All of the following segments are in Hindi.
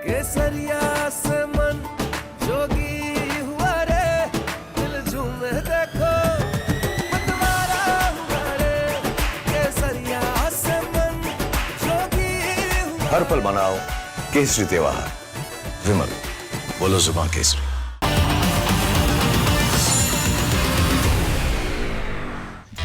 केसरिया से मन जोगी हुआ रे, दिल झूमे देखो मतवारा हुआ रे, केसरिया से मन जोगी हुआ। हर पल मनाओ केसरी त्योहार। विमल, बोलो जुबान केसरी।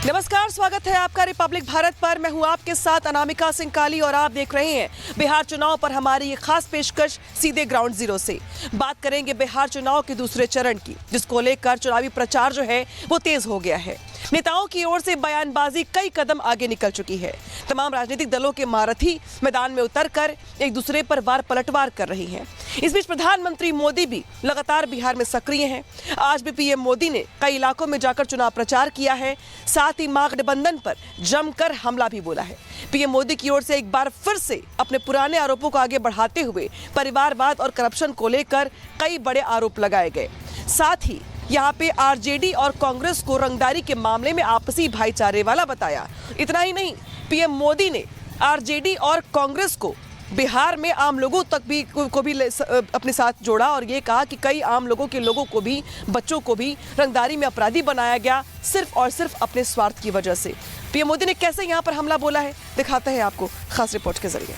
नमस्कार, स्वागत है आपका रिपब्लिक भारत पर। मैं हूं आपके साथ अनामिका सिंह काली और आप देख रहे हैं बिहार चुनाव पर हमारी ये खास पेशकश सीधे ग्राउंड जीरो से। बात करेंगे बिहार चुनाव के दूसरे चरण की, जिसको लेकर चुनावी प्रचार जो है वो तेज हो गया है। नेताओं की ओर से बयानबाजी कई कदम आगे निकल चुकी है। तमाम राजनीतिक दलों के महारथी मैदान में उतरकर एक दूसरे पर वार पलटवार कर रही हैं। इस बीच प्रधानमंत्री मोदी भी लगातार बिहार में सक्रिय हैं। आज भी पीएम मोदी ने कई इलाकों में जाकर चुनाव प्रचार किया है, साथ ही महागठबंधन पर जमकर हमला भी बोला है। पीएम मोदी की ओर से एक बार फिर से अपने पुराने आरोपों को आगे बढ़ाते हुए परिवारवाद और करप्शन को लेकर कई बड़े आरोप लगाए गए। साथ ही यहाँ पे आरजेडी और कांग्रेस को रंगदारी के मामले में आपसी भाईचारे वाला बताया। इतना ही नहीं, पीएम मोदी ने आरजेडी और कांग्रेस को बिहार में आम लोगों तक भी अपने साथ जोड़ा और ये कहा कि कई आम लोगों को भी, बच्चों को भी रंगदारी में अपराधी बनाया गया, सिर्फ और सिर्फ अपने स्वार्थ की वजह से। पीएम मोदी ने कैसे यहाँ पर हमला बोला है, दिखाते हैं आपको खास रिपोर्ट के जरिए।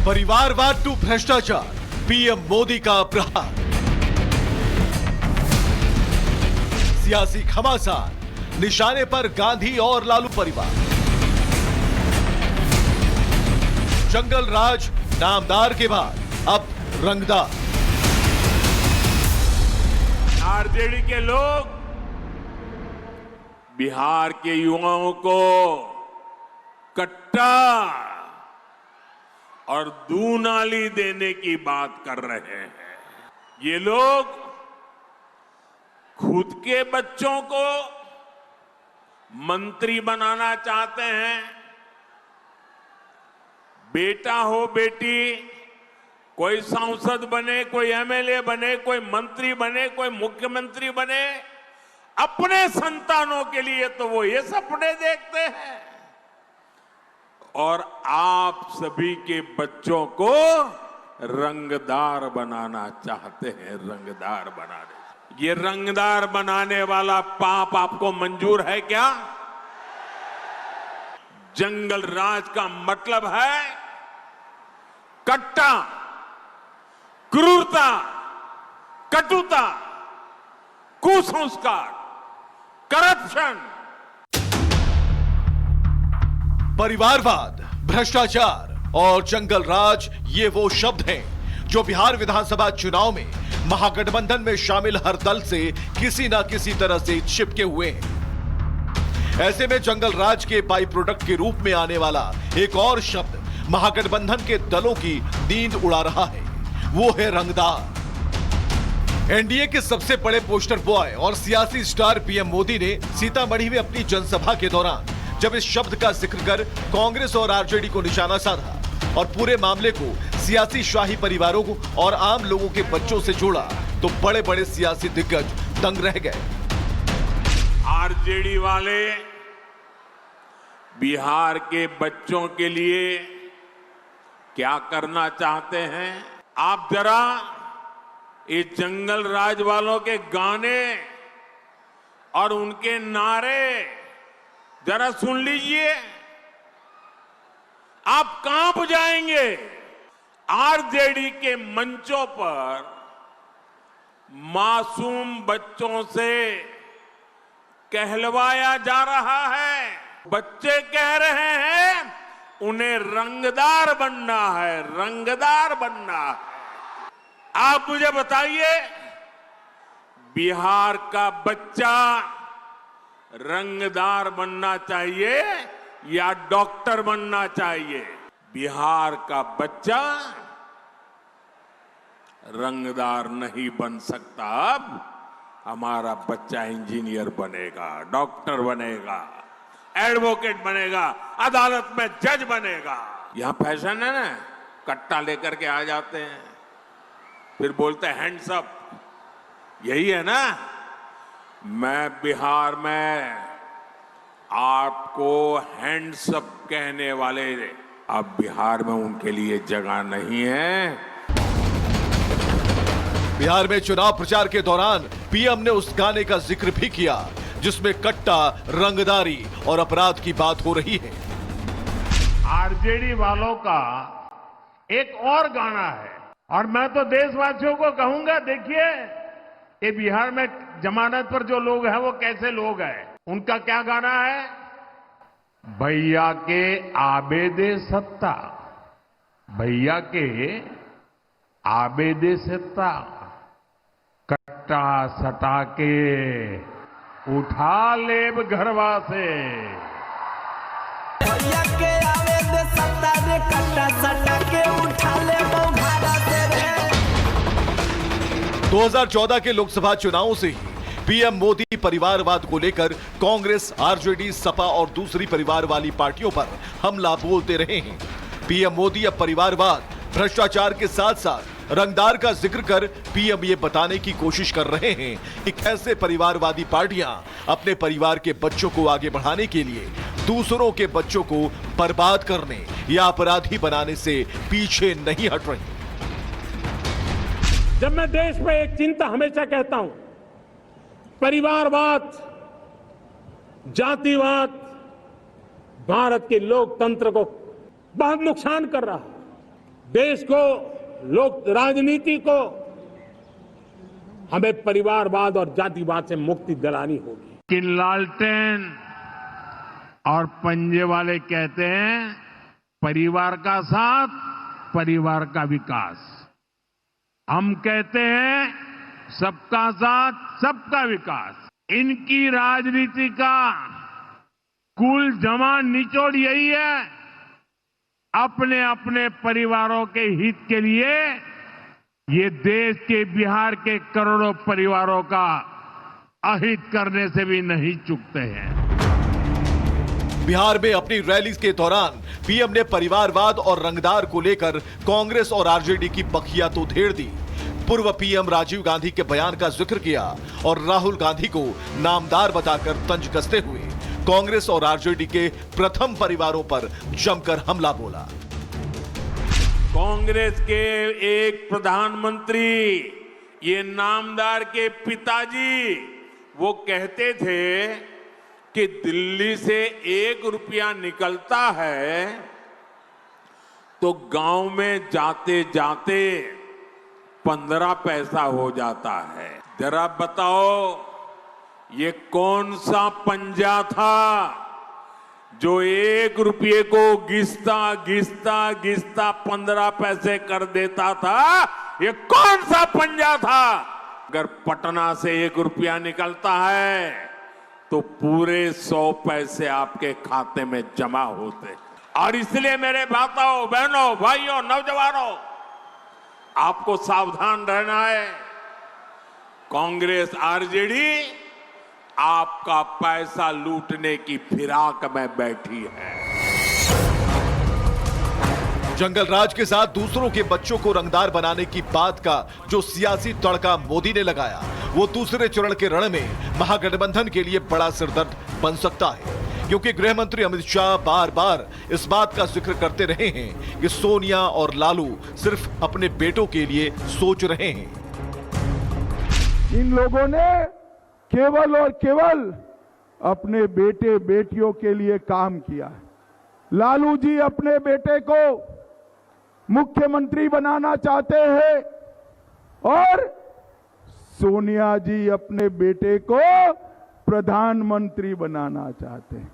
परिवारवाद टू भ्रष्टाचार, पीएम मोदी का प्रहार। सियासी घमासान, निशाने पर गांधी और लालू परिवार। जंगल राज नामदार के बाद अब रंगदार। आरजेडी के लोग बिहार के युवाओं को कट्टा और दूनाली देने की बात कर रहे हैं। ये लोग खुद के बच्चों को मंत्री बनाना चाहते हैं। बेटा हो बेटी, कोई सांसद बने, कोई एमएलए बने, कोई मंत्री बने, कोई मुख्यमंत्री बने, अपने संतानों के लिए तो वो ये सपने देखते हैं और आप सभी के बच्चों को रंगदार बनाना चाहते हैं। रंगदार बनाने, ये रंगदार बनाने वाला पाप आपको मंजूर है क्या? जंगल राज का मतलब है कट्टा, क्रूरता, कटुता, कुसंस्कार, करप्शन। परिवारवाद, भ्रष्टाचार और जंगल राज, ये वो शब्द हैं जो बिहार विधानसभा चुनाव में महागठबंधन में शामिल हर दल से किसी ना किसी तरह से चिपके हुए हैं। ऐसे में जंगल राज के बाई प्रोडक्ट के रूप में आने वाला एक और शब्द महागठबंधन के दलों की नींद उड़ा रहा है, वो है रंगदार। एनडीए के सबसे बड़े पोस्टर बॉय और सियासी स्टार पीएम मोदी ने सीतामढ़ी में अपनी जनसभा के दौरान जब इस शब्द का जिक्र कर कांग्रेस और आरजेडी को निशाना साधा और पूरे मामले को सियासी शाही परिवारों को और आम लोगों के बच्चों से जोड़ा, तो बड़े बड़े सियासी दिग्गज दंग रह गए। आरजेडी वाले बिहार के बच्चों के लिए क्या करना चाहते हैं? आप जरा ये जंगल राज वालों के गाने और उनके नारे जरा सुन लीजिए, आप कांप जाएंगे। आरजेडी के मंचों पर मासूम बच्चों से कहलवाया जा रहा है। बच्चे कह रहे हैं उन्हें रंगदार बनना है, रंगदार बनना है। आप मुझे बताइए, बिहार का बच्चा रंगदार बनना चाहिए या डॉक्टर बनना चाहिए? बिहार का बच्चा रंगदार नहीं बन सकता। अब हमारा बच्चा इंजीनियर बनेगा, डॉक्टर बनेगा, एडवोकेट बनेगा, अदालत में जज बनेगा। यहां फैशन है ना, कट्टा लेकर के आ जाते हैं, फिर बोलते हैं हैंड्स अप। यही है ना, मैं बिहार में आपको हैंड्स अप कहने वाले अब बिहार में उनके लिए जगह नहीं है। बिहार में चुनाव प्रचार के दौरान पीएम ने उस गाने का जिक्र भी किया जिसमें कट्टा, रंगदारी और अपराध की बात हो रही है। आरजेडी वालों का एक और गाना है और मैं तो देशवासियों को कहूंगा, देखिए ये बिहार में जमानत पर जो लोग हैं वो कैसे लोग हैं। उनका क्या गाना है? भैया के आबेदे सत्ता, भैया के आबेदे सत्ता, कट्टा सटा के उठा लेब घरवा से। भैया के आवे दे सत्ता रे, कट्टा सटा के उठा ले घरा से रे। 2014 के लोकसभा चुनावों से ही पीएम मोदी परिवारवाद को लेकर कांग्रेस, आरजेडी, सपा और दूसरी परिवार वाली पार्टियों पर हमला बोलते रहे हैं। पीएम मोदी अब परिवारवाद, भ्रष्टाचार के साथ साथ रंगदार का जिक्र कर पीएम ये बताने की कोशिश कर रहे हैं कि कैसे परिवारवादी पार्टियां अपने परिवार के बच्चों को आगे बढ़ाने के लिए दूसरों के बच्चों को बर्बाद करने या अपराधी बनाने से पीछे नहीं हट रही। जब मैं देश में एक चिंता हमेशा कहता हूं, परिवारवाद, जातिवाद भारत के लोकतंत्र को बहुत नुकसान कर रहा है। देश को, लोक राजनीति को हमें परिवारवाद और जातिवाद से मुक्ति दिलानी होगी। कि लालटेन और पंजे वाले कहते हैं परिवार का साथ, परिवार का विकास। हम कहते हैं सबका साथ, सबका विकास। इनकी राजनीति का कुल जमा निचोड़ यही है, अपने अपने परिवारों के हित के लिए ये देश के, बिहार के करोड़ों परिवारों का अहित करने से भी नहीं चूकते हैं। बिहार में अपनी रैली के दौरान पीएम ने परिवारवाद और रंगदार को लेकर कांग्रेस और आरजेडी की बखिया तो धेड़ दी। पूर्व पीएम राजीव गांधी के बयान का जिक्र किया और राहुल गांधी को नामदार बताकर तंज कसते हुए कांग्रेस और आरजेडी के प्रथम परिवारों पर जमकर हमला बोला। कांग्रेस के एक प्रधानमंत्री, ये नामदार के पिताजी, वो कहते थे कि दिल्ली से 1 रुपया निकलता है तो गांव में जाते जाते 15 पैसा हो जाता है। जरा बताओ ये कौन सा पंजा था जो 1 रुपये को घिसता घिसता घिसता 15 पैसे कर देता था? ये कौन सा पंजा था? अगर पटना से 1 रुपया निकलता है तो पूरे 100 पैसे आपके खाते में जमा होते। और इसलिए मेरे माताओं, बहनों, भाइयों, नौजवानों, आपको सावधान रहना है। कांग्रेस, आरजेडी आपका पैसा लूटने की फिराक में बैठी है। जंगल राज के साथ दूसरों के बच्चों को रंगदार बनाने की बात का जो सियासी तड़का मोदी ने लगाया, वो दूसरे चरण के रण में महागठबंधन के लिए बड़ा सिरदर्द बन सकता है, क्योंकि गृह मंत्री अमित शाह बार बार इस बात का जिक्र करते रहे हैं कि सोनिया और लालू सिर्फ अपने बेटों के लिए सोच रहे हैं। इन लोगों ने केवल और केवल अपने बेटे बेटियों के लिए काम किया। लालू जी अपने बेटे को मुख्यमंत्री बनाना चाहते हैं और सोनिया जी अपने बेटे को प्रधानमंत्री बनाना चाहते हैं।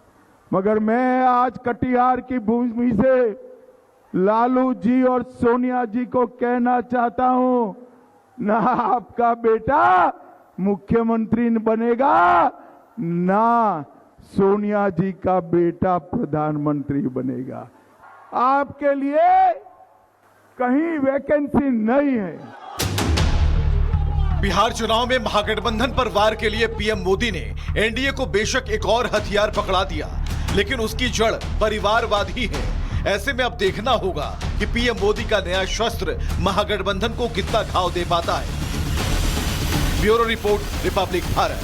मगर मैं आज कटिहार की भूमि से लालू जी और सोनिया जी को कहना चाहता हूं, ना आपका बेटा मुख्यमंत्री बनेगा, ना सोनिया जी का बेटा प्रधानमंत्री बनेगा। आपके लिए कहीं वैकेंसी नहीं है। बिहार चुनाव में महागठबंधन पर वार के लिए पीएम मोदी ने एनडीए को बेशक एक और हथियार पकड़ा दिया, लेकिन उसकी जड़ परिवारवाद ही है। ऐसे में अब देखना होगा कि पीएम मोदी का नया शस्त्र महागठबंधन को कितना घाव दे पाता है। Bureau report, Republic Bharat.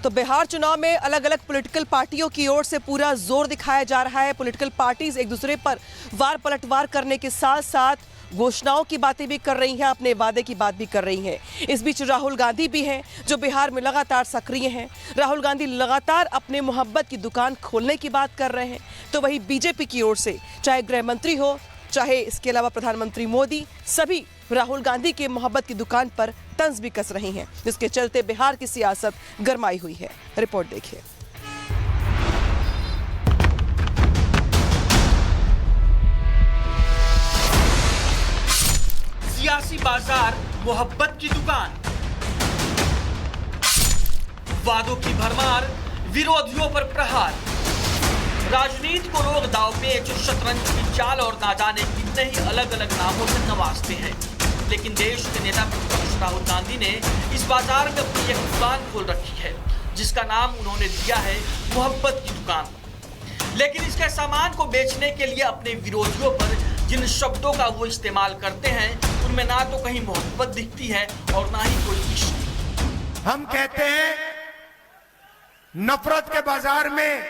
तो बिहार चुनाव में अलग अलग पॉलिटिकल पार्टियों की ओर से पूरा जोर दिखाया जा रहा है। पॉलिटिकल पार्टीज एक दूसरे पर वार पलटवार करने के साथ साथ घोषणाओं की बातें भी कर रही हैं, अपने वादे की बात भी कर रही हैं। इस बीच राहुल गांधी भी हैं जो बिहार में लगातार सक्रिय हैं। राहुल गांधी लगातार अपने मोहब्बत की दुकान खोलने की बात कर रहे हैं। तो वही बीजेपी की ओर से चाहे गृह मंत्री हो, चाहे इसके अलावा प्रधानमंत्री मोदी, सभी राहुल गांधी के मोहब्बत की दुकान पर तंज भी कस रही हैं, जिसके चलते बिहार की सियासत गरमाई हुई है। रिपोर्ट देखिए। सियासी बाजार, मोहब्बत की दुकान, वादों की भरमार, विरोधियों पर प्रहार, राजनीति को लोग दांवपेच, शतरंज की चाल और ना जाने कितने ही अलग अलग नामों से नवाजते हैं। लेकिन देश के नेता प्रतिपक्ष राहुल गांधी ने इस बाजार में अपनी एक दुकान खोल रखी है, जिसका नाम उन्होंने दिया है मोहब्बत की दुकान। लेकिन इसके सामान को बेचने के लिए अपने विरोधियों पर जिन शब्दों का वो इस्तेमाल करते हैं, उनमें ना तो कहीं मोहब्बत दिखती है और ना ही कोई इश्क। हम कहते हैं नफरत के बाजार में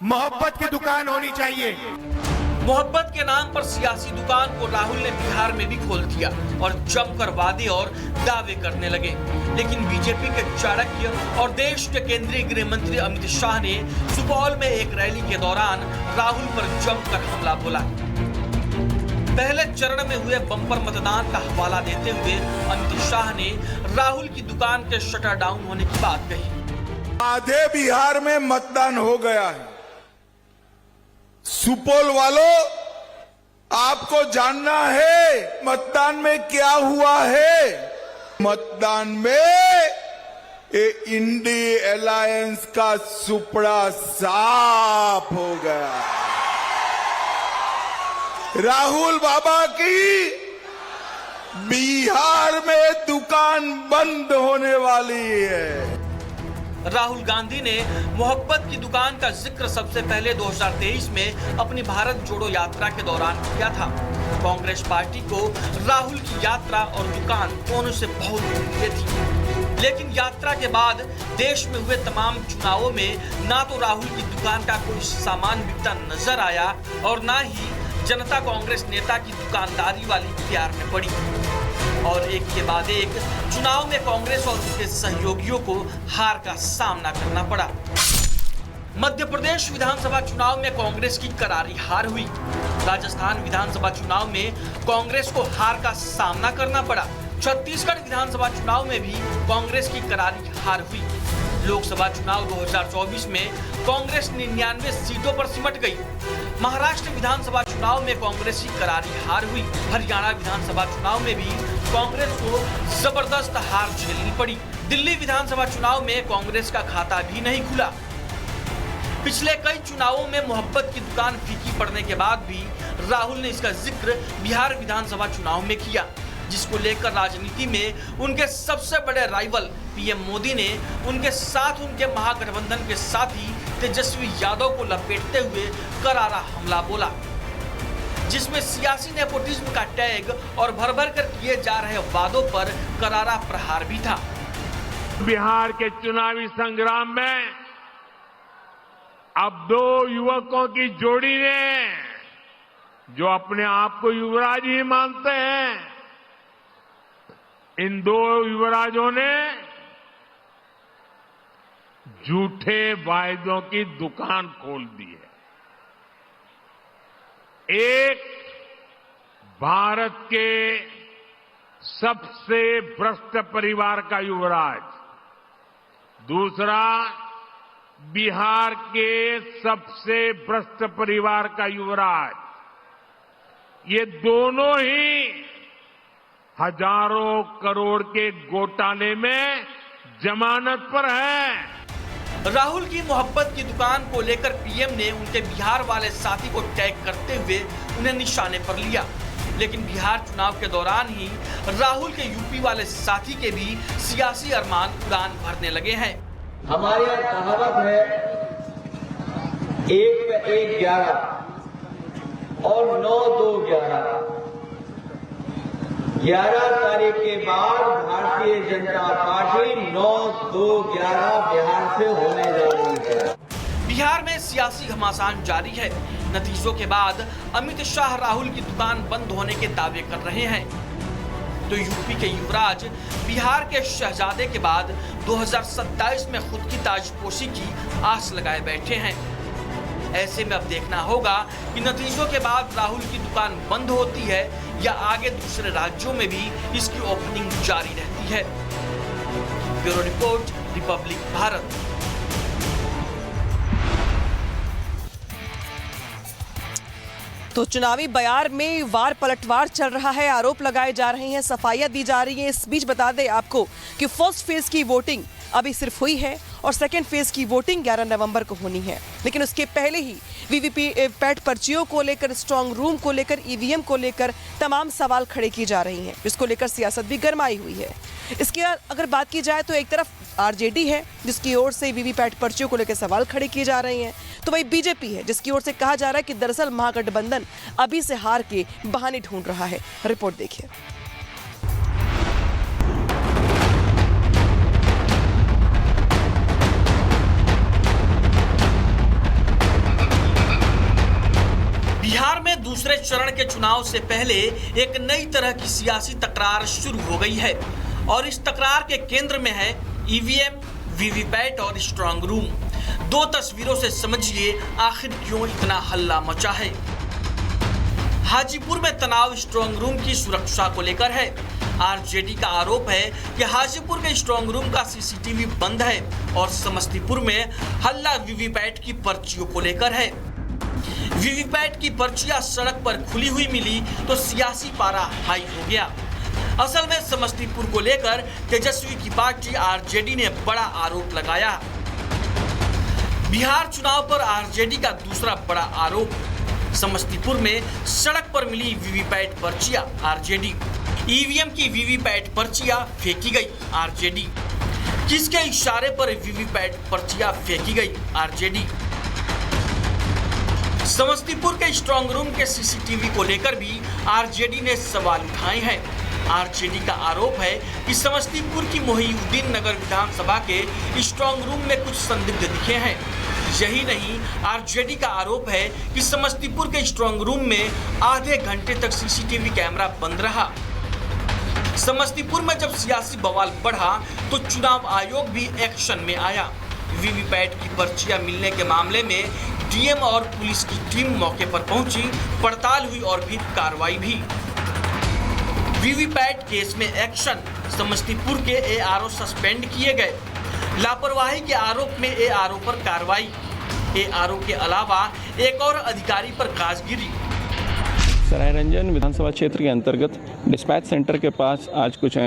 मोहब्बत की दुकान होनी चाहिए। मोहब्बत के नाम पर सियासी दुकान को राहुल ने बिहार में भी खोल दिया और जमकर वादे और दावे करने लगे। लेकिन बीजेपी के चाणक्य और देश के केंद्रीय गृह मंत्री अमित शाह ने सुपौल में एक रैली के दौरान राहुल पर जमकर हमला बोला। पहले चरण में हुए बम्पर मतदान का हवाला देते हुए अमित शाह ने राहुल की दुकान के शटर डाउन होने की बात कही। आधे बिहार में मतदान हो गया है। सुपौल वालों, आपको जानना है मतदान में क्या हुआ है। मतदान में ये इंडी अलायंस का सुपड़ा साफ हो गया। राहुल बाबा की बिहार में दुकान बंद होने वाली है। राहुल गांधी ने मोहब्बत की दुकान का जिक्र सबसे पहले 2023 में अपनी भारत जोड़ो यात्रा के दौरान किया था। कांग्रेस पार्टी को राहुल की यात्रा और दुकान दोनों से बहुत उम्मीदें थी। लेकिन यात्रा के बाद देश में हुए तमाम चुनावों में ना तो राहुल की दुकान का कोई सामान बिकता नजर आया और ना ही जनता कांग्रेस नेता की दुकानदारी वाली प्यार में पड़ी। और एक के बाद एक चुनाव में कांग्रेस और उसके सहयोगियों को हार का सामना करना पड़ा। मध्य प्रदेश विधानसभा चुनाव में कांग्रेस की करारी हार हुई। राजस्थान विधानसभा चुनाव में कांग्रेस को हार का सामना करना पड़ा। छत्तीसगढ़ विधानसभा चुनाव में भी कांग्रेस की करारी हार हुई। लोकसभा चुनाव 2024 में कांग्रेस 99 सीटों पर सिमट गई। महाराष्ट्र विधानसभा चुनाव में कांग्रेस की करारी हार हुई। हरियाणा विधानसभा चुनाव में भी कांग्रेस को जबरदस्त हार झेलनी पड़ी। दिल्ली विधानसभा चुनाव में कांग्रेस का खाता भी नहीं खुला। पिछले कई चुनावों में मोहब्बत की दुकान फीकी पड़ने के बाद भी राहुल ने इसका जिक्र बिहार विधानसभा चुनाव में किया, जिसको लेकर राजनीति में उनके सबसे बड़े राइवल पीएम मोदी ने उनके साथ उनके महागठबंधन के साथी तेजस्वी यादव को लपेटते हुए करारा हमला बोला, जिसमें सियासी नेपोटिज्म का टैग और भर भर कर किए जा रहे वादों पर करारा प्रहार भी था। बिहार के चुनावी संग्राम में अब दो युवकों की जोड़ी ने, जो अपने आप को युवराज ही मानते हैं, इन दो युवराजों ने झूठे वायदों की दुकान खोल दी है। एक भारत के सबसे भ्रष्ट परिवार का युवराज, दूसरा बिहार के सबसे भ्रष्ट परिवार का युवराज। ये दोनों ही हजारों करोड़ के घोटाले में जमानत पर हैं। राहुल की मोहब्बत की दुकान को लेकर पीएम ने उनके बिहार वाले साथी को टैग करते हुए उन्हें निशाने पर लिया। लेकिन बिहार चुनाव के दौरान ही राहुल के यूपी वाले साथी के भी सियासी अरमान उड़ान भरने लगे हैं। हमारे यहाँ कहावत है 1 में 1 11 और 9 2 11। 11 तारीख के बाद भारतीय जनता पार्टी 9-2-11 बिहार से होने जा रही है। बिहार में सियासी घमासान जारी है। नतीजों के बाद अमित शाह राहुल की दुकान बंद होने के दावे कर रहे हैं, तो यूपी के युवराज बिहार के शहजादे के बाद 2027 में खुद की ताजपोशी की आस लगाए बैठे हैं। ऐसे में अब देखना होगा कि नतीजों के बाद राहुल की दुकान बंद होती है या आगे दूसरे राज्यों में भी इसकी ओपनिंग जारी रहती है। Bureau report, Republic Bharat. तो चुनावी बयार में वार पलटवार चल रहा है, आरोप लगाए जा रहे हैं, सफाइयां दी जा रही हैं। इस बीच बता दें आपको कि फर्स्ट फेज की वोटिंग अभी सिर्फ हुई है और सेकेंड फेज की वोटिंग 11 नवंबर को होनी है। लेकिन उसके पहले ही वीवीपैट पर्चियों को लेकर, स्ट्रांग रूम को लेकर, ईवीएम को लेकर तमाम सवाल खड़े किए जा रहे हैं, जिसको लेकर सियासत भी गरमाई हुई है। इसके अगर बात की जाए तो एक तरफ आरजेडी है जिसकी ओर से वीवीपैट पर्चियों को लेकर सवाल खड़े किए जा रहे हैं, तो वही बीजेपी है जिसकी ओर से कहा जा रहा है कि दरअसल महागठबंधन अभी से हार के बहाने ढूंढ रहा है। रिपोर्ट देखिए। बिहार में दूसरे चरण के चुनाव से पहले एक नई तरह की सियासी तकरार शुरू हो गई है और इस तकरार के केंद्र में है ईवीएम, वीवीपैट और स्ट्रांग रूम। दो तस्वीरों से समझिए आखिर क्यों इतना हल्ला मचा है। हाजीपुर में तनाव स्ट्रांग रूम की सुरक्षा को लेकर है। आरजेडी का आरोप है कि हाजीपुर के स्ट्रांग रूम का सीसीटीवी बंद है और समस्तीपुर में हल्ला वीवीपैट की पर्चियों को लेकर है। वीवीपैट की पर्चियां सड़क पर खुली हुई मिली तो सियासी पारा हाई हो गया। असल में समस्तीपुर को लेकर तेजस्वी की पार्टी आरजेडी ने बड़ा आरोप लगाया। बिहार चुनाव पर आरजेडी का दूसरा बड़ा आरोप, समस्तीपुर में सड़क पर मिली वीवीपैट पर्चियां आरजेडी, ईवीएम की वीवीपैट पर्चियां फेंकी गई आरजेडी। किसके इशारे पर वीवीपैट पर्चियां फेंकी गई आरजेडी? समस्तीपुर के स्ट्रांग रूम के सीसीटीवी को लेकर भी आरजेडी ने सवाल उठाए हैं। आरजेडी का आरोप है कि समस्तीपुर की मोहिउद्दीन नगर विधानसभा के स्ट्रांग रूम में कुछ संदिग्ध दिखे हैं। यही नहीं, आरजेडी का आरोप है कि समस्तीपुर के स्ट्रांग रूम में आधे घंटे तक सीसीटीवी कैमरा बंद रहा। समस्तीपुर में जब सियासी बवाल बढ़ा तो चुनाव आयोग भी एक्शन में आया। वीवीपैट की पर्चियां मिलने के मामले में डीएम और पुलिस की टीम मौके पर पहुंची, पड़ताल हुई और भी कार्रवाई भी। वीवीपैट केस में एक्शन, समस्तीपुर के एआरओ सस्पेंड किए गए। लापरवाही के आरोप में एआरओ पर कार्रवाई। एआरओ के अलावा एक और अधिकारी पर काजगिरी। सरायरंजन विधानसभा क्षेत्र के अंतर्गत डिस्पैच सेंटर के पास आज कुछ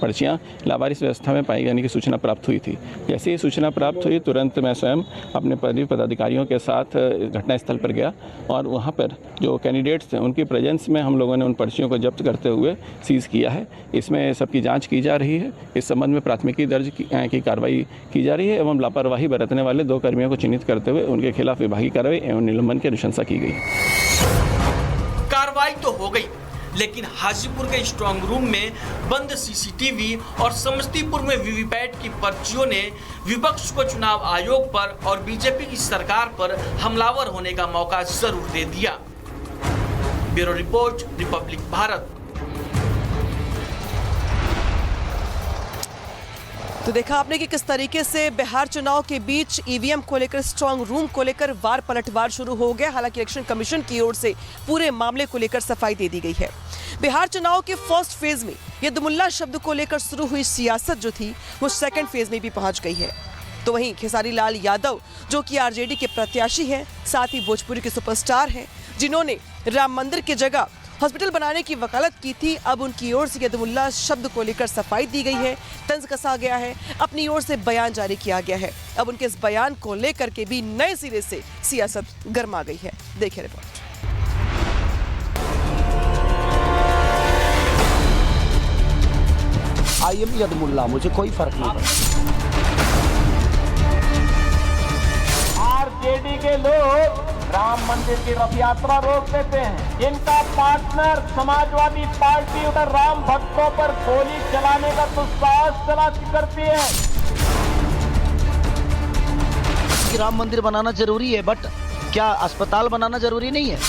पर्चियां लावारिस व्यवस्था में पाई जाने की सूचना प्राप्त हुई थी। जैसे ही सूचना प्राप्त हुई तुरंत मैं स्वयं अपने पदाधिकारियों के साथ घटनास्थल पर गया और वहां पर जो कैंडिडेट्स थे उनकी प्रेजेंस में हम लोगों ने उन पर्चियों को जब्त करते हुए सीज किया है। इसमें सबकी जाँच की जा रही है। इस संबंध में प्राथमिकी दर्ज की कार्रवाई की जा रही है एवं लापरवाही बरतने वाले 2 कर्मियों को चिन्हित करते हुए उनके खिलाफ विभागीय कार्रवाई एवं निलंबन की अनुशंसा की गई। कार्रवाई तो हो गई, लेकिन हाजीपुर के स्ट्रांग रूम में बंद सीसीटीवी और समस्तीपुर में वीवीपैट की पर्चियों ने विपक्ष को चुनाव आयोग पर और बीजेपी की सरकार पर हमलावर होने का मौका जरूर दे दिया। Bureau report, Republic Bharat. तो देखा आपने कि किस तरीके से बिहार चुनाव के बीच ईवीएम को लेकर, स्ट्रांग रूम को लेकर वार पलटवार शुरू हो गया। हालांकि इलेक्शन कमीशन की ओर से पूरे मामले को लेकर सफाई दे दी गई है। बिहार चुनाव के फर्स्ट फेज में यदुमुल्ला शब्द को लेकर शुरू हुई सियासत जो थी वो सेकंड फेज में भी पहुंच गई है। तो वहीं खेसारी लाल यादव जो कि आरजेडी के प्रत्याशी हैं, साथ ही भोजपुरी के सुपरस्टार हैं, जिन्होंने राम मंदिर की जगह हॉस्पिटल बनाने की वकालत की थी, अब उनकी ओर से यदुमुल्ला शब्द को लेकर सफाई दी गई है, तंज कसा गया है, अपनी ओर से बयान जारी किया गया है। अब उनके इस बयान को लेकर के भी नए सिरे से सियासत गर्मा गई है। देखिए रिपोर्ट। आई एम यदुमुल्ला, मुझे कोई फर्क नहीं पड़ता। आरजेडी के लोग राम मंदिर की रथ यात्रा रोक देते हैं। इनका पार्टनर समाजवादी पार्टी उधर राम भक्तों पर गोली चलाने का दुस्साहस करती है। राम मंदिर बनाना जरूरी है, बट क्या अस्पताल बनाना जरूरी नहीं है?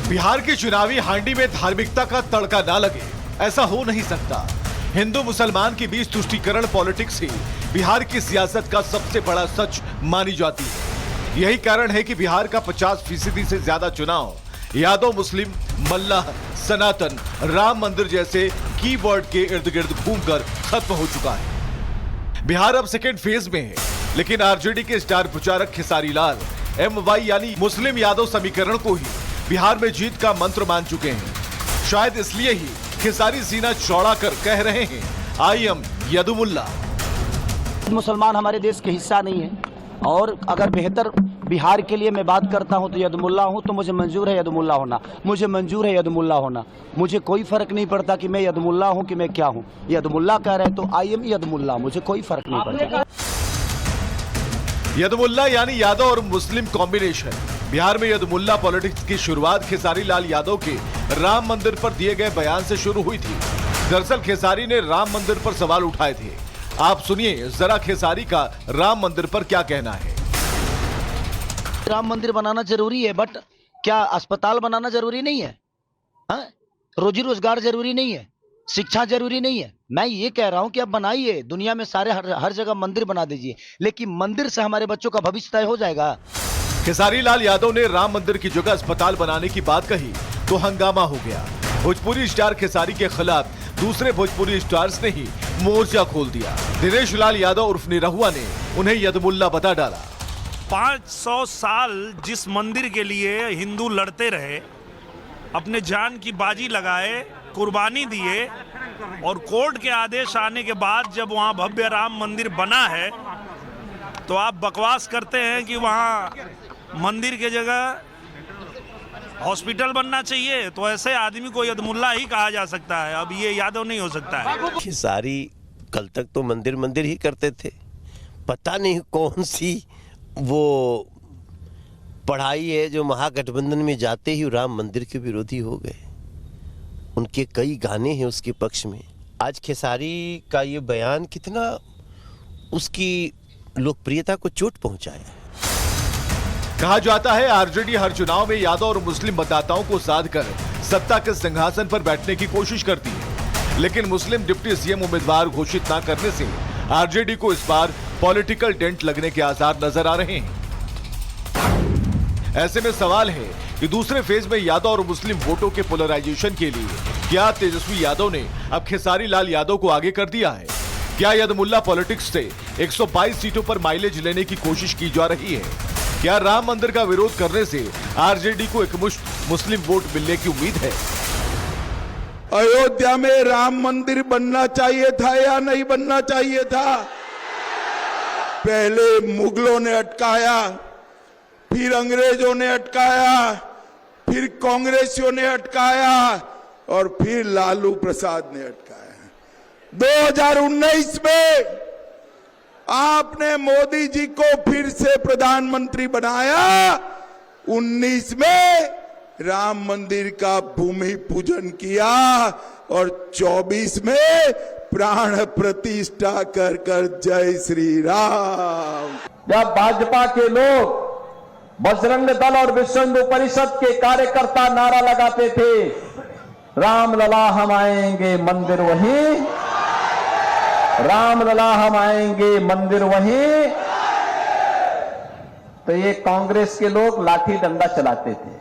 बिहार की चुनावी हांडी में धार्मिकता का तड़का ना लगे, ऐसा हो नहीं सकता। हिंदू मुसलमान के बीच तुष्टीकरण पॉलिटिक्स ही बिहार की सियासत का सबसे बड़ा सच मानी जाती है। यही कारण है कि बिहार का 50% से ज्यादा चुनाव यादव, मुस्लिम, मल्लाह, सनातन, राम मंदिर जैसे कीवर्ड के इर्द गिर्द घूमकर खत्म हो चुका है। बिहार अब सेकेंड फेज में है, लेकिन आरजेडी के स्टार प्रचारक खेसारी लाल MY यानी मुस्लिम यादव समीकरण को ही बिहार में जीत का मंत्र मान चुके हैं। शायद इसलिए ही खेसारी सीना चौड़ा कर कह रहे हैं, I am यदुमुल्ला। मुसलमान हमारे देश के हिस्सा नहीं है, और अगर बेहतर बिहार के लिए मैं बात करता हूं तो यदुमुल्ला हूं, तो मुझे मंजूर है यदुमुल्ला होना, मुझे मंजूर है यदुमुल्ला होना। मुझे कोई फर्क नहीं पड़ता कि मैं यदुमुल्ला हूं कि मैं क्या हूं। यदुमुल्ला कह रहे हैं तो I am यदुमुल्ला, मुझे कोई फर्क नहीं पड़ता। यदुमुल्ला यानी यादव और मुस्लिम कॉम्बिनेशन। बिहार में यदुमुल्ला पॉलिटिक्स की शुरुआत खेसारी लाल यादव के राम मंदिर पर दिए गए बयान से शुरू हुई थी। दरअसल खेसारी ने राम मंदिर पर सवाल उठाए थे। आप सुनिए जरा खेसारी का राम मंदिर पर क्या कहना है। राम मंदिर बनाना जरूरी है, बट क्या अस्पताल बनाना जरूरी नहीं है? रोजी रोजगार जरूरी नहीं है? शिक्षा जरूरी नहीं है? मैं ये कह रहा हूं कि आप बनाइए, दुनिया में सारे हर जगह मंदिर बना दीजिए, लेकिन मंदिर से हमारे बच्चों का भविष्य तय हो जाएगा। खेसारी लाल यादव ने राम मंदिर की जगह अस्पताल बनाने की बात कही तो हंगामा हो गया। भोजपुरी स्टार खेसारी के खिलाफ दूसरे भोजपुरी स्टार्स ने ही मोर्चा खोल दिया। दिनेश लाल यादव उर्फ निरहुआ ने उन्हें यदुमुल्ला बता डाला। 500 साल जिस मंदिर के लिए हिंदू लड़ते रहे, अपने जान की बाजी लगाए, कुर्बानी दिए, और कोर्ट के आदेश आने के बाद जब वहाँ भव्य राम मंदिर बना है तो आप बकवास करते हैं कि वहाँ मंदिर के जगह हॉस्पिटल बनना चाहिए। तो ऐसे आदमी को यदुमुल्ला ही कहा जा सकता है, अब ये यादव नहीं हो सकता है। खेसारी कल तक तो मंदिर मंदिर ही करते थे, पता नहीं कौन सी वो पढ़ाई है जो महागठबंधन में जाते ही राम मंदिर के विरोधी हो गए। उनके कई गाने हैं उसके पक्ष में। आज खेसारी का ये बयान कितना उसकी लोकप्रियता को चोट पहुंचाया। कहा जाता है आरजेडी हर चुनाव में यादव और मुस्लिम मतदाताओं को साध कर सत्ता के सिंहासन पर बैठने की कोशिश करती है, लेकिन मुस्लिम डिप्टी सीएम उम्मीदवार घोषित न करने से आरजेडी को इस बार पॉलिटिकल डेंट लगने के आसार नजर आ रहे हैं। ऐसे में सवाल है कि दूसरे फेज में यादव और मुस्लिम वोटों के पोलराइजेशन के लिए क्या तेजस्वी यादव ने अब खेसारी लाल यादव को आगे कर दिया है? क्या यदुमुल्ला पॉलिटिक्स से 122 सीटों पर माइलेज लेने की कोशिश की जा रही है? क्या राम मंदिर का विरोध करने से आरजेडी को एकमुश्त मुस्लिम वोट मिलने की उम्मीद है? अयोध्या में राम मंदिर बनना चाहिए था या नहीं बनना चाहिए था? पहले मुगलों ने अटकाया, फिर अंग्रेजों ने अटकाया, फिर कांग्रेसियों ने अटकाया, और फिर लालू प्रसाद ने अटकाया। 2019 में आपने मोदी जी को फिर से प्रधानमंत्री बनाया। 19 में राम मंदिर का भूमि पूजन किया, और 24 में प्राण प्रतिष्ठा कर जय श्री राम। जब भाजपा के लोग बजरंग दल और विश्व हिंदू परिषद के कार्यकर्ता नारा लगाते थे, राम लला हम आएंगे मंदिर वहीं, राम लला हम आएंगे मंदिर वहीं, तो ये कांग्रेस के लोग लाठी डंडा चलाते थे।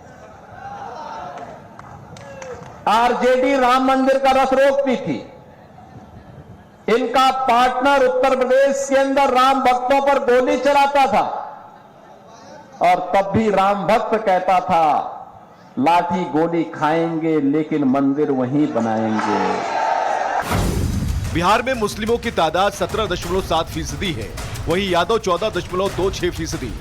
आरजेडी राम मंदिर का रथ रोकती थी। इनका पार्टनर उत्तर प्रदेश के अंदर राम भक्तों पर गोली चलाता था, और तब भी राम भक्त कहता था लाठी गोली खाएंगे लेकिन मंदिर वहीं बनाएंगे। बिहार में मुस्लिमों की तादाद 17.7% है, वहीं यादव 14.26%।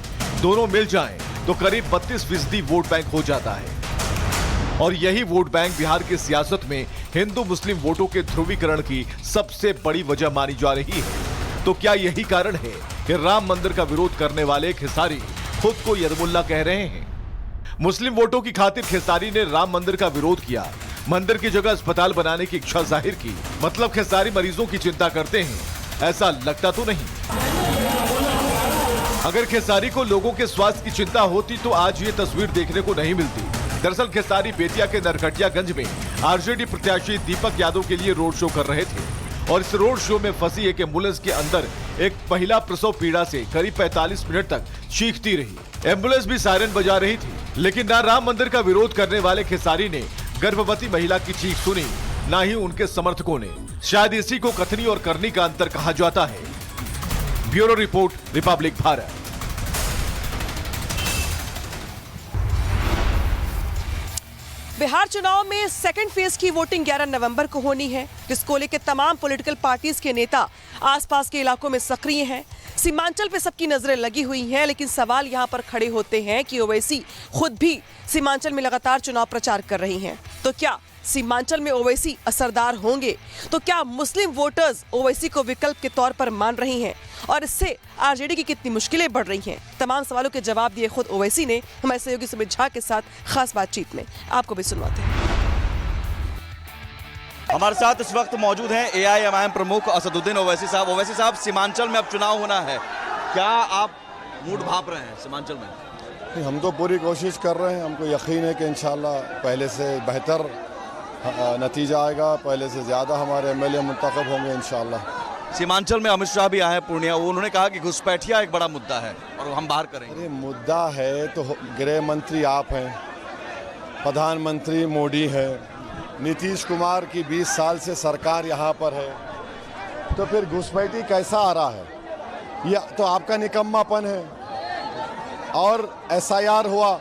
दोनों मिल जाएं तो करीब 32% वोट बैंक हो जाता है। और यही वोट बैंक बिहार की सियासत में हिंदू मुस्लिम वोटों के ध्रुवीकरण की सबसे बड़ी वजह मानी जा रही है। तो क्या यही कारण है कि राम मंदिर का विरोध करने वाले खेसारी खुद को यदमुल्ला कह रहे हैं? मुस्लिम वोटों की खातिर खेसारी ने राम मंदिर का विरोध किया, मंदिर की जगह अस्पताल बनाने की इच्छा जाहिर की। मतलब खेसारी मरीजों की चिंता करते हैं, ऐसा लगता तो नहीं। अगर खेसारी को लोगों के स्वास्थ्य की चिंता होती तो आज ये तस्वीर देखने को नहीं मिलती। दरअसल खेसारी बेतिया के नरकटियागंज में आरजेडी प्रत्याशी दीपक यादव के लिए रोड शो कर रहे थे और इस रोड शो में फंसी एक एम्बुलेंस के अंदर एक महिला प्रसव पीड़ा से करीब 45 मिनट तक चीखती रही। एम्बुलेंस भी सायरन बजा रही थी, लेकिन ना राम मंदिर का विरोध करने वाले खेसारी ने गर्भवती महिला की चीख सुनी, ना ही उनके समर्थकों ने। शायद इसी को कथनी और करनी का अंतर कहा जाता है। Bureau report, Republic Bharat. Bihar चुनाव में सेकंड फेज की वोटिंग 11 नवंबर को होनी है, जिसको लेकर तमाम पॉलिटिकल पार्टीज के नेता आसपास के इलाकों में सक्रिय हैं। सीमांचल पे सबकी नजरें लगी हुई हैं, लेकिन सवाल यहां पर खड़े होते हैं कि ओवैसी खुद भी सीमांचल में लगातार चुनाव प्रचार कर रही हैं। तो क्या सीमांचल में ओवैसी असरदार होंगे? तो क्या मुस्लिम वोटर्स ओवैसी को विकल्प के तौर पर मान रही हैं और इससे आरजेडी की कितनी मुश्किलें बढ़ रही हैं? तमाम सवालों के जवाब दिए खुद ओवैसी ने हमारे सहयोगी सुमित झा के साथ खास बातचीत में। आपको भी सुनवाते हैं। हमारे साथ इस वक्त मौजूद हैं एआईएमआईएम प्रमुख असदुद्दीन ओवैसी साहब। ओवैसी साहब, सीमांचल में अब चुनाव होना है, क्या आप मूड भाप रहे हैं सीमांचल में? हम तो पूरी कोशिश कर रहे हैं। हमको यकीन है कि इंशाल्लाह पहले से बेहतर नतीजा आएगा, पहले से ज़्यादा हमारे एमएलए मुंतखब होंगे इंशाल्लाह। सीमांचल में अमित शाह भी आए हैं पूर्णिया, उन्होंने कहा कि घुसपैठिया एक बड़ा मुद्दा है और हम बाहर करेंगे। अरे मुद्दा है तो गृह मंत्री आप हैं, प्रधानमंत्री मोदी है, नीतीश कुमार की 20 साल से सरकार यहाँ पर है, तो फिर घुसपैठी कैसा आ रहा है? यह तो आपका निकम्मापन है। और एसआईआर हुआ,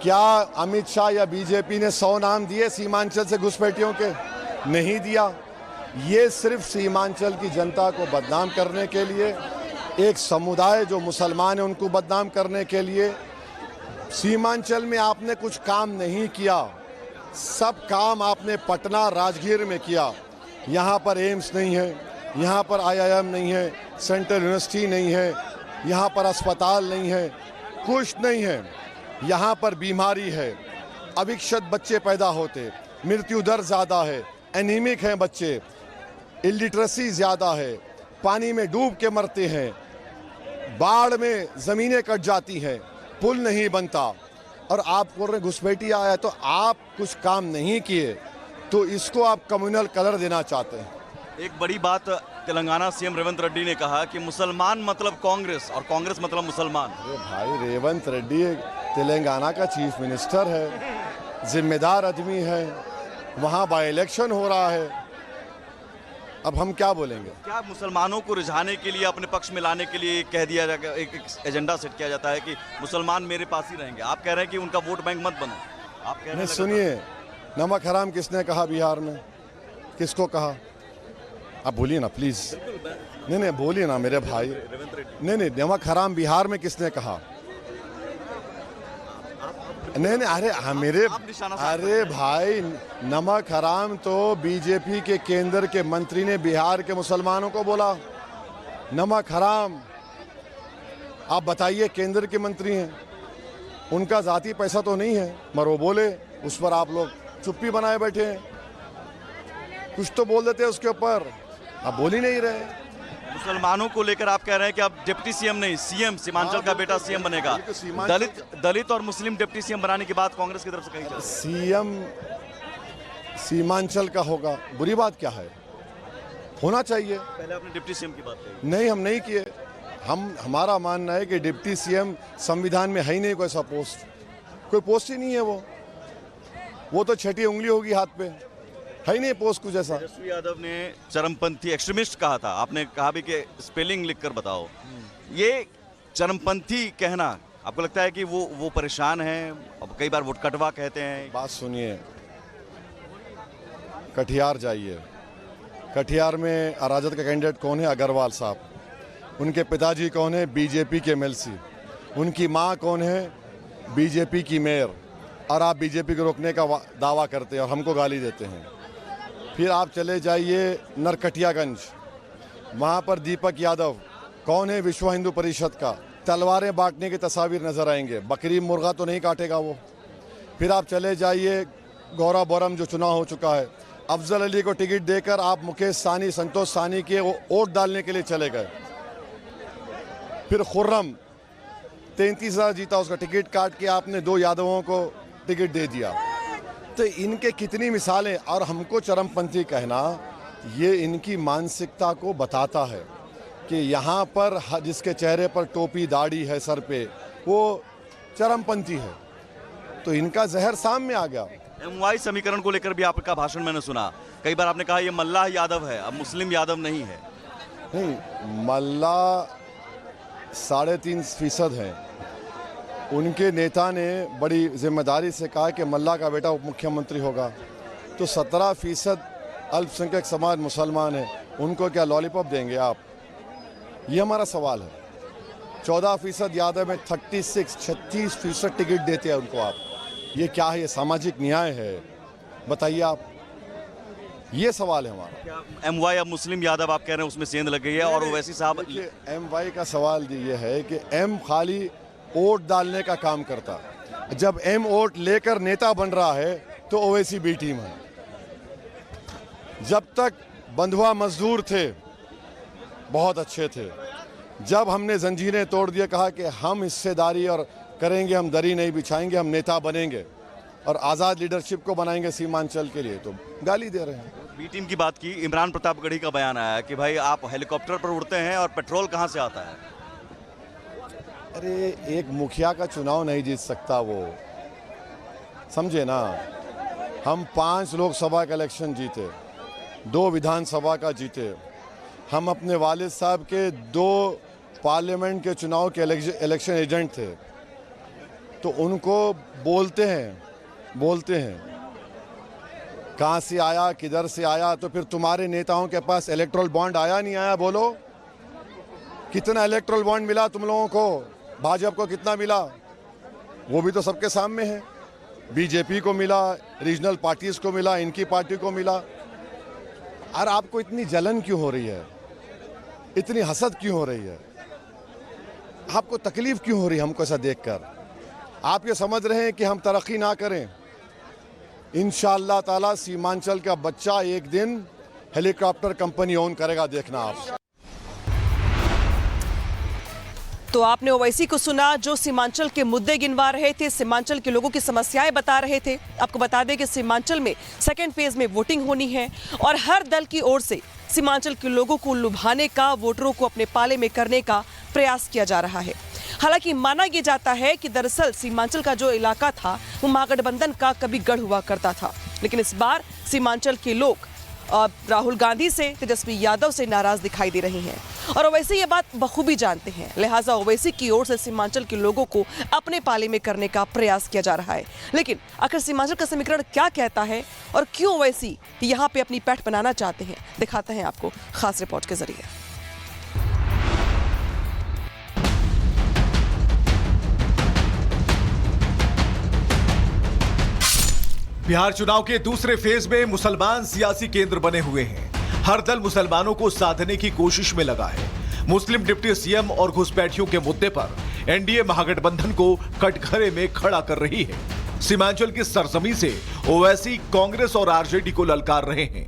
क्या अमित शाह या बीजेपी ने 100 नाम दिए सीमांचल से घुसपैठियों के? नहीं दिया। ये सिर्फ सीमांचल की जनता को बदनाम करने के लिए, एक समुदाय जो मुसलमान है उनको बदनाम करने के लिए। सीमांचल में आपने कुछ काम नहीं किया, सब काम आपने पटना राजगीर में किया। यहाँ पर एम्स नहीं है, यहाँ पर आईआईएम नहीं है, सेंट्रल यूनिवर्सिटी नहीं है, यहाँ पर अस्पताल नहीं है, कुछ नहीं है। यहाँ पर बीमारी है, अविकसित बच्चे पैदा होते, मृत्यु दर ज़्यादा है, एनीमिक हैं बच्चे, इलिटरेसी ज़्यादा है, पानी में डूब के मरते हैं, बाढ़ में ज़मीनें कट जाती हैं, पुल नहीं बनता। और आप बोल रहे घुसपैठी आया, तो आप कुछ काम नहीं किए, तो इसको आप कम्युनल कलर देना चाहते हैं। एक बड़ी बात तेलंगाना सीएम रेवंत रेड्डी ने कहा कि मुसलमान मतलब कांग्रेस और कांग्रेस मतलब मुसलमान। अरे भाई, रेवंत रेड्डी तेलंगाना का चीफ मिनिस्टर है, जिम्मेदार आदमी है, वहाँ बाई इलेक्शन हो रहा है, अब हम क्या बोलेंगे? क्या मुसलमानों को रिझाने के लिए, अपने पक्ष में लाने के लिए कह दिया जाएगा, एक एजेंडा सेट किया जाता है कि मुसलमान मेरे पास ही रहेंगे? आप कह रहे हैं कि उनका वोट बैंक मत बनो। आप कह रहे हैं, सुनिए, नमक हराम किसने कहा बिहार में? किसको कहा? आप बोलिए ना प्लीज। नहीं बोलिए ना मेरे भाई। नहीं, नमक हराम बिहार में किसने कहा? नहीं, अरे भाई, नमक हराम तो बीजेपी के केंद्र के मंत्री ने बिहार के मुसलमानों को बोला नमक हराम। आप बताइए, केंद्र के मंत्री हैं, उनका जाती पैसा तो नहीं है, मगर वो बोले, उस पर आप लोग चुप्पी बनाए बैठे हैं। कुछ तो बोल देते हैं उसके ऊपर, आप बोल ही नहीं रहे। मुसलमानों को लेकर आप कह रहे हैं कि अब डिप्टी सीएम नहीं, सीएम, सीमांचल का बेटा सीएम बनेगा। दलित और मुस्लिम डिप्टी सीएम बनाने की बात कांग्रेस की तरफ से कही जाती है। सीएम सीमांचल का होगा, बुरी बात क्या है? होना चाहिए। पहले आपने डिप्टी सीएम की बात कही। नहीं, हम नहीं किए। हमारा मानना है कि डिप्टी सीएम संविधान में है ही नहीं कोई ऐसा पोस्ट, कोई पोस्ट ही नहीं है। वो तो छठी उंगली होगी हाथ पे, है ही नहीं पोस्ट कुछ ऐसा। तेजस्वी यादव ने चरमपंथी एक्सट्रीमिस्ट कहा था, आपने कहा भी कि स्पेलिंग लिखकर बताओ। ये चरमपंथी कहना, आपको लगता है कि वो परेशान हैं? अब कई बार वोट कटवा कहते हैं। बात सुनिए, कटिहार जाइए, कटिहार में अराजद का कैंडिडेट कौन है? अग्रवाल साहब। उनके पिताजी कौन है? बीजेपी के एमएलसी। उनकी माँ कौन है? बीजेपी की मेयर। और आप बीजेपी को रोकने का दावा करते हैं और हमको गाली देते हैं। फिर आप चले जाइए नरकटियागंज, वहाँ पर दीपक यादव कौन है, विश्व हिंदू परिषद का, तलवारें बांटने की तस्वीर नजर आएंगे, बकरी मुर्गा तो नहीं काटेगा वो। फिर आप चले जाइए गौराबोरम जो चुनाव हो चुका है, अफजल अली को टिकट देकर आप मुकेश साहनी, संतोष साहनी के वोट डालने के लिए चले गए। फिर खुर्रम 33,000 जीता, उसका टिकट काट के आपने 2 यादवों को टिकट दे दिया। तो इनके कितनी मिसालें, और हमको चरमपंथी कहना ये इनकी मानसिकता को बताता है कि यहाँ पर जिसके चेहरे पर टोपी दाढ़ी है सर पे वो चरमपंथी है। तो इनका जहर सामने आ गया। MY समीकरण को लेकर भी आपका भाषण मैंने सुना, कई बार आपने कहा ये मल्लाह यादव है, अब मुस्लिम यादव नहीं है। नहीं, मल्लाह 3.5% हैं। उनके नेता ने बड़ी जिम्मेदारी से कहा कि मल्लाह का बेटा उप मुख्यमंत्री होगा। तो 17% अल्पसंख्यक समाज मुसलमान है, उनको क्या लॉलीपॉप देंगे आप? ये हमारा सवाल है। 14% यादव में 36% टिकट देते हैं उनको आप। ये क्या है? ये सामाजिक न्याय है? बताइए आप। ये सवाल है हमारा। MY अब मुस्लिम यादव आप कह रहे हैं उसमें सेंध लग गई है, और ओवैसी साहब। MY का सवाल ये है कि M खाली वोट डालने का काम करता, जब M वोट लेकर नेता बन रहा है तो ओवैसी बी टीम है। जब तक बंधुआ मजदूर थे बहुत अच्छे थे, जब हमने जंजीरें तोड़ दिए, कहा कि हम हिस्सेदारी और करेंगे, हम दरी नहीं बिछाएंगे, हम नेता बनेंगे और आज़ाद लीडरशिप को बनाएंगे सीमांचल के लिए, तो गाली दे रहे हैं। बी टीम की बात की, इमरान प्रतापगढ़ी का बयान आया कि भाई आप हेलीकॉप्टर पर उड़ते हैं और पेट्रोल कहाँ से आता है? अरे एक मुखिया का चुनाव नहीं जीत सकता वो, समझे ना। हम 5 लोकसभा का इलेक्शन जीते, 2 विधानसभा का जीते। हम अपने वालिद साहब के 2 पार्लियामेंट के चुनाव के इलेक्शन एजेंट थे, तो उनको बोलते हैं कहाँ से आया, किधर से आया। तो फिर तुम्हारे नेताओं के पास इलेक्ट्रल बॉन्ड आया नहीं आया? बोलो, कितना इलेक्ट्रल बॉन्ड मिला तुम लोगों को? भाजपा को कितना मिला? वो भी तो सबके सामने है। बीजेपी को मिला, रीजनल पार्टीज को मिला, इनकी पार्टी को मिला। और आपको इतनी जलन क्यों हो रही है, इतनी हसद क्यों हो रही है, आपको तकलीफ क्यों हो रही है हमको ऐसा देखकर? आप ये समझ रहे हैं कि हम तरक्की ना करें? इंशाअल्लाह ताला सीमांचल का बच्चा एक दिन हेलीकॉप्टर कंपनी ओन करेगा, देखना आप। तो आपने ओवैसी को सुना जो सीमांचल के मुद्दे गिनवा रहे थे, सीमांचल के लोगों की समस्याएं बता रहे थे। आपको बता दें कि सीमांचल में 2nd फेज में वोटिंग होनी है और हर दल की ओर से सीमांचल के लोगों को लुभाने का, वोटरों को अपने पाले में करने का प्रयास किया जा रहा है। हालांकि माना यह जाता है कि दरअसल सीमांचल का जो इलाका था वो महागठबंधन का कभी गढ़ हुआ करता था, लेकिन इस बार सीमांचल के लोग राहुल गांधी से, तेजस्वी यादव से नाराज दिखाई दे रहे हैं और ओवैसी ये बात बखूबी जानते हैं। लिहाजा ओवैसी की ओर से सीमांचल के लोगों को अपने पाले में करने का प्रयास किया जा रहा है। लेकिन आखिर सीमांचल का समीकरण क्या कहता है और क्यों ओवैसी यहाँ पे अपनी पैठ बनाना चाहते हैं, दिखाते हैं आपको खास रिपोर्ट के जरिए। बिहार चुनाव के दूसरे फेज में मुसलमान सियासी केंद्र बने हुए हैं। हर दल मुसलमानों को साधने की कोशिश में लगा है। मुस्लिम डिप्टी सीएम और घुसपैठियों के मुद्दे पर एनडीए महागठबंधन को कटघरे में खड़ा कर रही है। सीमांचल की सरजमी से ओवैसी कांग्रेस और आरजेडी को ललकार रहे हैं।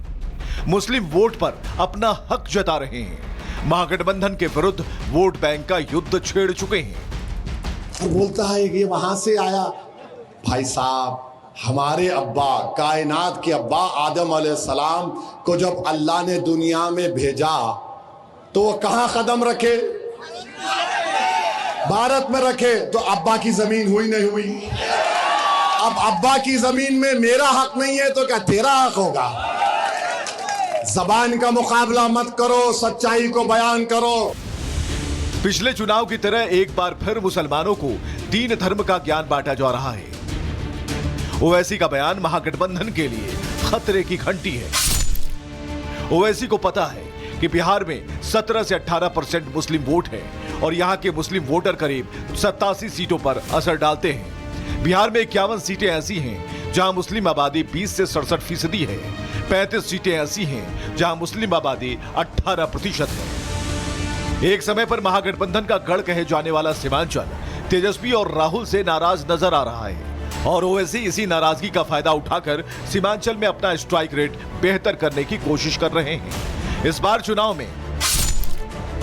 मुस्लिम वोट पर अपना हक जता रहे हैं। महागठबंधन के विरुद्ध वोट बैंक का युद्ध छेड़ चुके हैं। बोलता है कि वहां से आया। भाई साहब, हमारे अब्बा, कायनात के अब्बा आदम अलैहिस्सलाम को जब अल्लाह ने दुनिया में भेजा तो वो कहां कदम रखे? भारत में रखे। तो अब्बा की जमीन हुई नहीं हुई? अब अब्बा की जमीन में मेरा हक नहीं है तो क्या तेरा हक होगा? जबान का मुकाबला मत करो, सच्चाई को बयान करो। पिछले चुनाव की तरह एक बार फिर मुसलमानों को 3 धर्म का ज्ञान बांटा जा रहा है। ओवैसी का बयान महागठबंधन के लिए खतरे की घंटी है। ओवैसी को पता है कि बिहार में 17 से 18% मुस्लिम वोट है और यहां के मुस्लिम वोटर करीब 87 सीटों पर असर डालते हैं। बिहार में 51 सीटें ऐसी हैं जहां मुस्लिम आबादी 20 से 67% है। 35 सीटें ऐसी हैं जहां मुस्लिम आबादी 18% है। एक समय पर महागठबंधन का गढ़ कहे जाने वाला सीमांचल तेजस्वी और राहुल से नाराज नजर आ रहा है और ओवैसी इसी नाराजगी का फायदा उठाकर सीमांचल में अपना स्ट्राइक रेट बेहतर करने की कोशिश कर रहे हैं। इस बार चुनाव में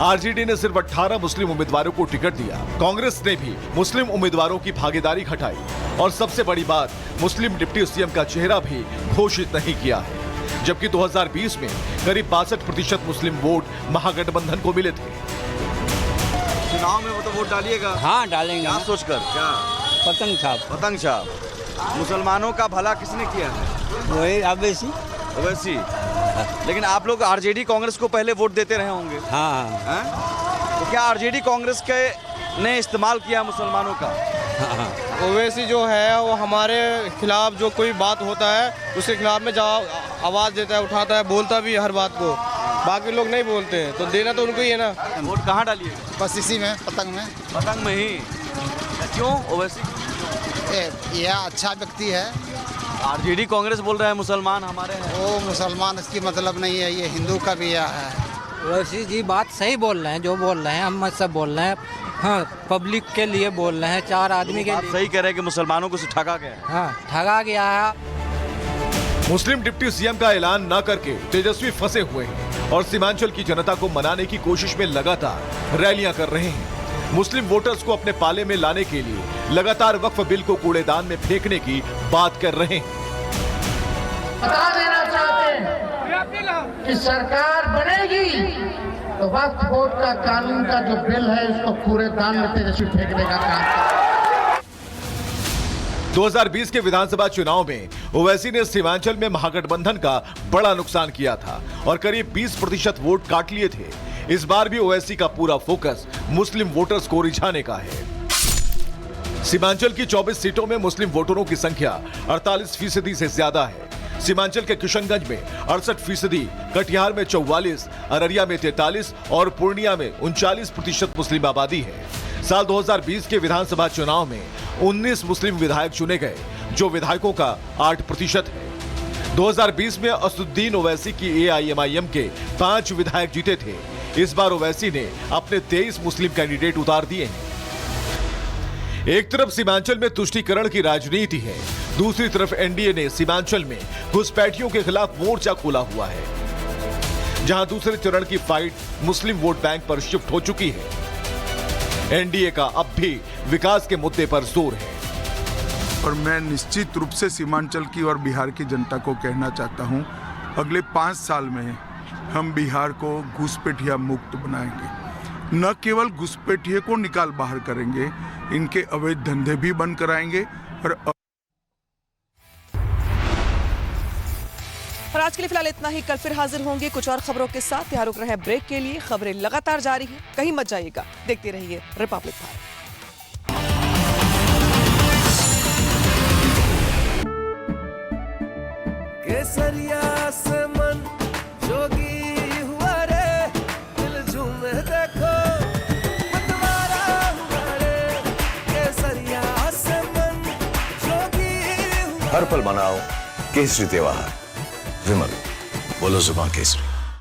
आरजेडी ने सिर्फ 18 मुस्लिम उम्मीदवारों को टिकट दिया। कांग्रेस ने भी मुस्लिम उम्मीदवारों की भागीदारी घटाई और सबसे बड़ी बात, मुस्लिम डिप्टी सीएम का चेहरा भी घोषित नहीं किया है, जबकि 2020 में करीब 62% मुस्लिम वोट महागठबंधन को मिले थे। चुनाव में वो तो वोट डालिएगा? हाँ डालेंगे। क्या सोचकर? क्या? पतंग छाप। पतंग छाप। मुसलमानों का भला किसने किया है? वही ओवैसी। ओवैसी। लेकिन आप लोग आरजेडी कांग्रेस को पहले वोट देते रहे होंगे। हाँ हाँ। तो क्या आरजेडी कांग्रेस के ने इस्तेमाल किया मुसलमानों का? हाँ। ओवैसी जो है वो हमारे खिलाफ जो कोई बात होता है उसके खिलाफ में आवाज देता है, उठाता है, बोलता भी है हर बात को। बाकी लोग नहीं बोलते हैं तो देना तो उनको ही है ना। वोट कहाँ डालिए? बस इसी में, पतंग में। पतंग में ही? क्यों ओवैसी? यह अच्छा व्यक्ति है। आरजेडी कांग्रेस बोल रहा है मुसलमान हमारे हैं। वो मुसलमान इसकी मतलब नहीं है, ये हिंदू का भी है। ओवैसी जी बात सही बोल रहे हैं, जो बोल रहे हैं हम सब बोल रहे हैं। हाँ पब्लिक के लिए बोल रहे हैं, 4 आदमी के लिए। सही कह रहे हैं कि मुसलमानों को ठगा गया है। हाँ ठगा गया है। मुस्लिम डिप्टी सीएम का ऐलान न करके तेजस्वी फंसे हुए हैं और सीमांचल की जनता को मनाने की कोशिश में लगातार रैलियां कर रहे हैं। मुस्लिम वोटर्स को अपने पाले में लाने के लिए लगातार वक्फ बिल को कूड़ेदान में फेंकने की बात कर रहे हैं। बता देना चाहते हैं कि सरकार बनेगी तो वक्फ बोर्ड का कानून का जो बिल है उसको कूड़ेदान में तेजस्वी फेंकने का काम। 2020 के विधानसभा चुनाव में ओवैसी ने सीमांचल में महागठबंधन का बड़ा नुकसान किया था और करीब 20% वोट काट लिए थे। इस बार भी ओवैसी का पूरा फोकस मुस्लिम वोटर्स को रिझाने का है। सीमांचल की 24 सीटों में मुस्लिम वोटरों की संख्या 48% से ज्यादा है। सीमांचल के किशनगंज में 68%, कटिहार में 44%, अररिया में 43% और पूर्णिया में 39% मुस्लिम आबादी है। साल 2020 के विधानसभा चुनाव में 19 मुस्लिम विधायक चुने गए, जो विधायकों का 8% है। 2020 में असदुद्दीन ओवैसी की एआईएमआईएम के 5 विधायक जीते थे। इस बार ओवैसी ने अपने 23 मुस्लिम कैंडिडेट उतार दिए हैं। एक तरफ सीमांचल में तुष्टीकरण की राजनीति है, दूसरी तरफ एनडीए ने सीमांचल में घुसपैठियों के खिलाफ मोर्चा खोला हुआ है, जहां दूसरे चरण की फाइट मुस्लिम वोट बैंक पर शिफ्ट हो चुकी है। एनडीए का अब भी विकास के मुद्दे पर जोर है। और मैं निश्चित रूप से सीमांचल की और बिहार की जनता को कहना चाहता हूं, अगले 5 साल में हम बिहार को घुसपैठिया मुक्त बनाएंगे। न केवल घुसपैठिए को निकाल बाहर करेंगे, इनके अवैध धंधे भी बंद कराएंगे। और आज के लिए फिलहाल इतना ही। कल फिर हाजिर होंगे कुछ और खबरों के साथ। यहाँ रुक रहे हैं ब्रेक के लिए। खबरें लगातार जारी हैं, कहीं मत जाइएगा। देखते रहिए रिपब्लिक भारत। केसरिया से मन जोगी हुआ रे, दिल झूमे देखो मतवारा हुआ रे। केसरिया से मन जोगी हुआ। हर पल मनाओ केसरी त्योहार। विमल, बोलो जुबान केसरी।